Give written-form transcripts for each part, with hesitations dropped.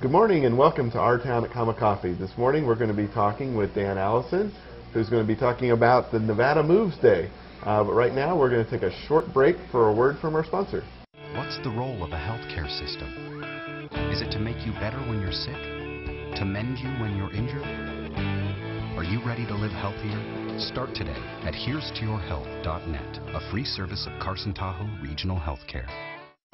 Good morning and welcome to Our Town at Comma Coffee. This morning we're going to be talking with Dan Allison, who's going to be talking about the Nevada Moves Day. But right now we're going to take a short break for a word from our sponsor. What's the role of a healthcare system? Is it to make you better when you're sick? To mend you when you're injured? Are you ready to live healthier? Start today at herestoyourhealth.net, a free service of Carson Tahoe Regional Healthcare.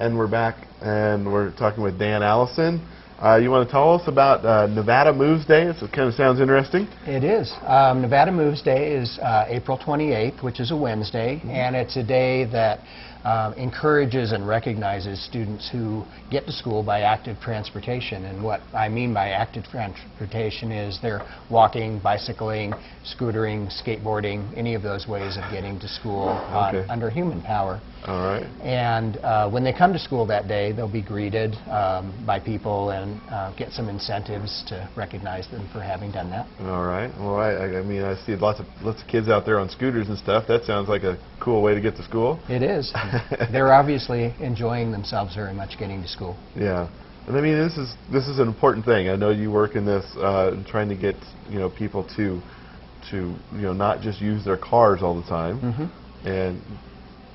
And we're back and we're talking with Dan Allison. You want to tell us about Nevada Moves Day? It kind of sounds interesting. It is. Nevada Moves Day is April 28th, which is a Wednesday, and it's a day that encourages and recognizes students who get to school by active transportation. And what I mean by active transportation is they're walking, bicycling, scootering, skateboarding, any of those ways of getting to school under human power. All right. And when they come to school that day, they'll be greeted by people and get some incentives to recognize them for having done that. All right. Well, I mean, I see lots of kids out there on scooters and stuff. That sounds like a cool way to get to school. It is. They're obviously enjoying themselves very much getting to school. Yeah. And I mean, this is an important thing. I know you work in this, trying to get people to not just use their cars all the time and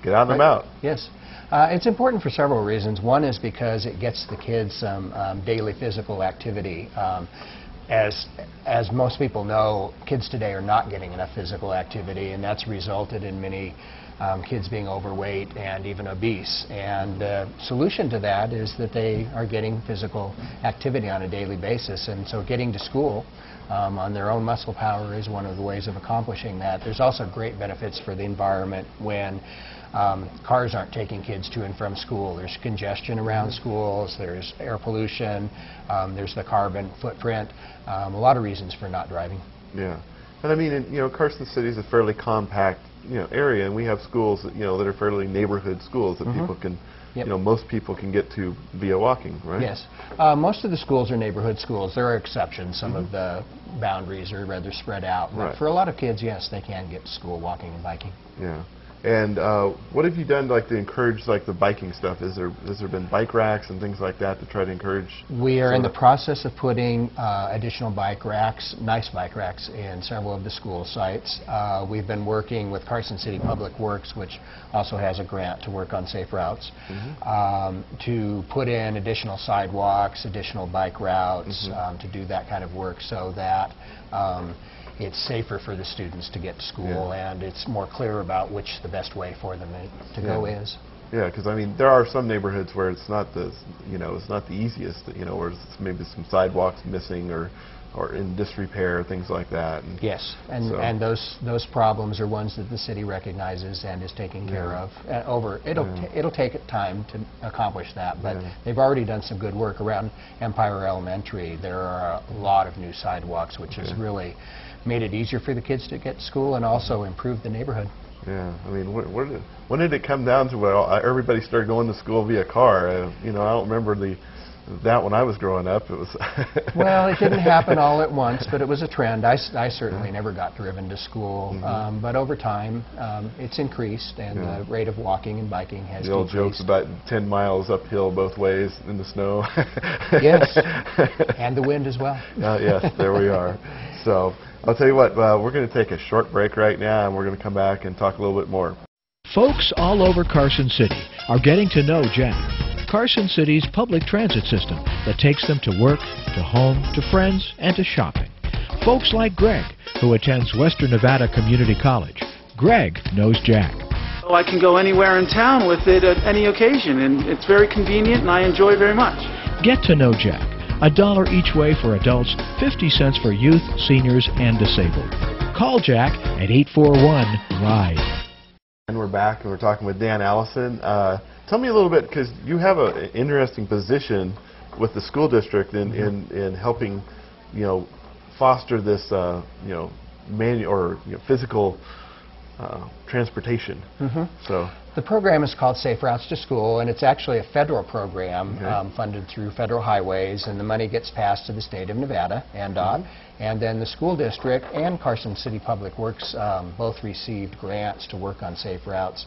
get out and about. Yes. It's important for several reasons. One is because it gets the kids some daily physical activity. As most people know, kids today are not getting enough physical activity, and that's resulted in many kids being overweight and even obese. And the solution to that is that they are getting physical activity on a daily basis, and so getting to school on their own muscle power is one of the ways of accomplishing that. There's also great benefits for the environment when cars aren't taking kids to and from school. There's congestion around schools, there's air pollution, there's the carbon footprint, a lot of reasons for not driving. Yeah. And I mean, Carson City is a fairly compact area, and we have schools that are fairly neighborhood schools that people can most people can get to via walking, right? Yes. Most of the schools are neighborhood schools. There are exceptions. Some of the boundaries are rather spread out. But for a lot of kids, yes, they can get to school walking and biking. Yeah. And what have you done to encourage the biking stuff? Has there been bike racks and things like that to try to encourage? We are in the process of putting additional bike racks, nice bike racks, in several of the school sites. We've been working with Carson City Public Works, which also has a grant to work on safe routes, to put in additional sidewalks, additional bike routes, to do that kind of work so that it's safer for the students to get to school, and it's more clear about which the best way for them to go is. Yeah, because I mean, there are some neighborhoods where it's not the it's not the easiest, where it's maybe some sidewalks missing or in disrepair, things like that. And yes, and those problems are ones that the city recognizes and is taking care of. It'll take time to accomplish that, but they've already done some good work around Empire Elementary. There are a lot of new sidewalks, which has really made it easier for the kids to get to school and also improved the neighborhood. Yeah, I mean, when did it come down to where everybody started going to school via car? I don't remember that when I was growing up. It was well, it didn't happen all at once, but it was a trend. I certainly never got driven to school, but over time it's increased, and the rate of walking and biking has decreased. The old jokes about 10 miles uphill both ways in the snow. Yes, and the wind as well. Yes, there we are. So I'll tell you what, we're going to take a short break right now, and we're going to come back and talk a little bit more. Folks all over Carson City are getting to know Jack, Carson City's public transit system that takes them to work, to home, to friends, and to shopping. Folks like Greg, who attends Western Nevada Community College. Greg knows Jack. Oh, I can go anywhere in town with it at any occasion, and it's very convenient, and I enjoy it very much. Get to know Jack. $1 each way for adults, 50 cents for youth, seniors, and disabled. Call Jack at 841-RIDE. And we're back, and we're talking with Dan Allison. Tell me a little bit, because you have an interesting position with the school district in helping, foster this, physical transportation. So the program is called Safe Routes to School, and it's actually a federal program funded through federal highways, and the money gets passed to the state of Nevada, NDOT, and then the school district and Carson City Public Works both received grants to work on safe routes.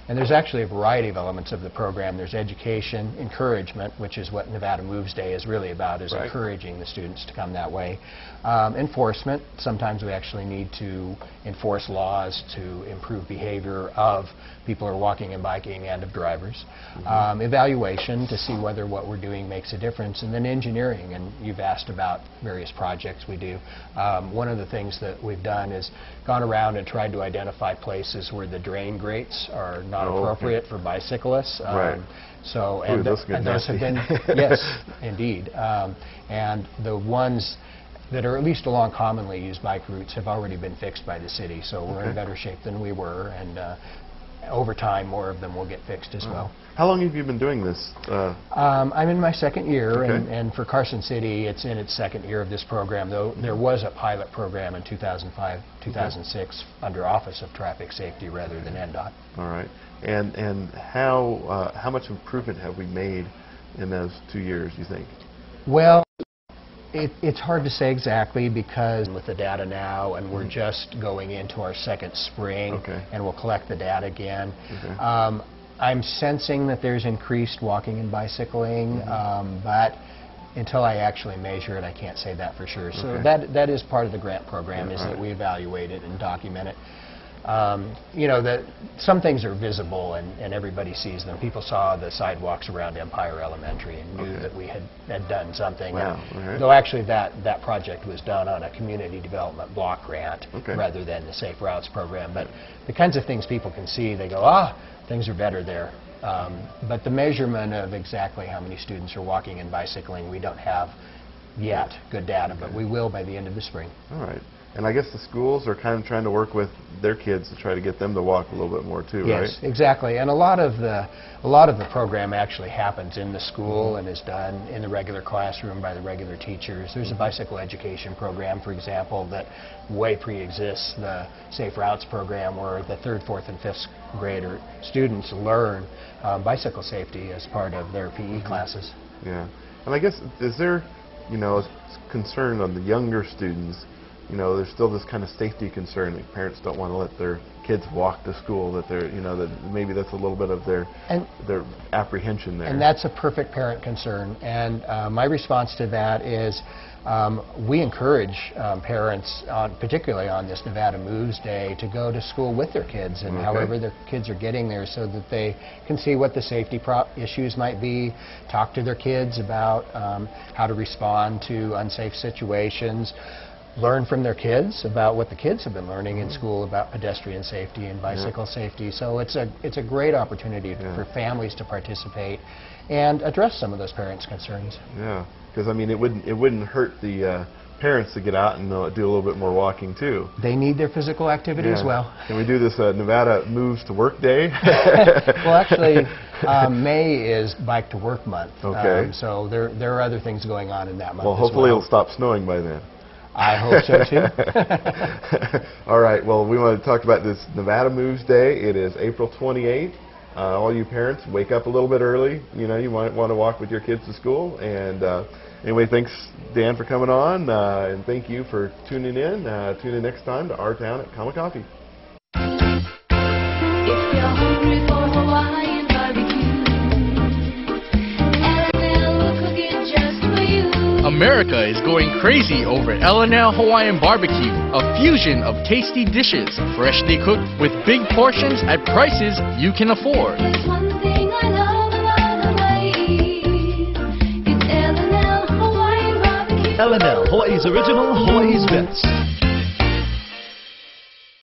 And there's actually a variety of elements of the program. There's education, encouragement, which is what Nevada Moves Day is really about, is encouraging the students to come that way. Enforcement, sometimes we actually need to enforce laws to improve behavior of people who are walking and biking and of drivers. Evaluation to see whether what we're doing makes a difference, and then engineering, and you've asked about various projects we do. One of the things that we've done is gone around and tried to identify places where the drain grates are not appropriate for bicyclists. So, and those have been, yes, indeed. And the ones that are at least along commonly used bike routes have already been fixed by the city, so we're in better shape than we were, and over time more of them will get fixed as well. How long have you been doing this? I'm in my second year, and for Carson City it's in its second year of this program, though there was a pilot program in 2005, 2006 under Office of Traffic Safety rather than NDOT. All right. And how much improvement have we made in those 2 years, you think? Well, it's hard to say exactly, because with the data now, and we're just going into our second spring, and we'll collect the data again. I'm sensing that there's increased walking and bicycling, but until I actually measure it, I can't say that for sure. So that is part of the grant program, is that we evaluate it and document it. You know, some things are visible and everybody sees them. People saw the sidewalks around Empire Elementary and knew that we had done something. Though actually that project was done on a community development block grant rather than the Safe Routes program. But the kinds of things people can see, they go, things are better there. But the measurement of exactly how many students are walking and bicycling, we don't have yet good data, but we will by the end of the spring. All right. And I guess the schools are kind of trying to work with their kids to try to get them to walk a little bit more too, right? Yes, exactly. And a lot of the program actually happens in the school and is done in the regular classroom by the regular teachers. There's a bicycle education program, for example, that way pre-exists the Safe Routes program, where the 3rd, 4th, and 5th grader students learn bicycle safety as part of their PE classes. Yeah. And I guess, is there, you know, concern on the younger students? You know, there's still this kind of safety concern that parents don't want to let their kids walk to school, that they're, you know, that maybe that's a little bit of their apprehension there. And that's a perfect parent concern. And my response to that is we encourage parents, particularly on this Nevada Moves Day, to go to school with their kids, and however their kids are getting there, so that they can see what the safety issues might be, talk to their kids about how to respond to unsafe situations, learn from their kids about what the kids have been learning in school about pedestrian safety and bicycle safety. So it's a great opportunity for families to participate and address some of those parents' concerns. Yeah, because I mean, it wouldn't hurt the parents to get out and do a little bit more walking too. They need their physical activity as well. Can we do this Nevada Moves to Work Day? Well, actually, May is Bike to Work Month. So there are other things going on in that month. Well, hopefully it'll stop snowing by then. I hope so too. All right, well, we want to talk about this Nevada Moves Day. It is April 28th. All you parents, wake up a little bit early. You know, you might want to walk with your kids to school. And anyway, thanks, Dan, for coming on. And thank you for tuning in. Tune in next time to Our Town at Comic Coffee. If you're hungry for Hawaiian barbecue, L&L will cook it just for you. America is going crazy over L&L Hawaiian Barbecue, a fusion of tasty dishes, freshly cooked with big portions at prices you can afford. There's one thing I love about Hawaii, it's L&L Hawaiian Barbecue. L&L, Hawaii's original, Hawaii's best.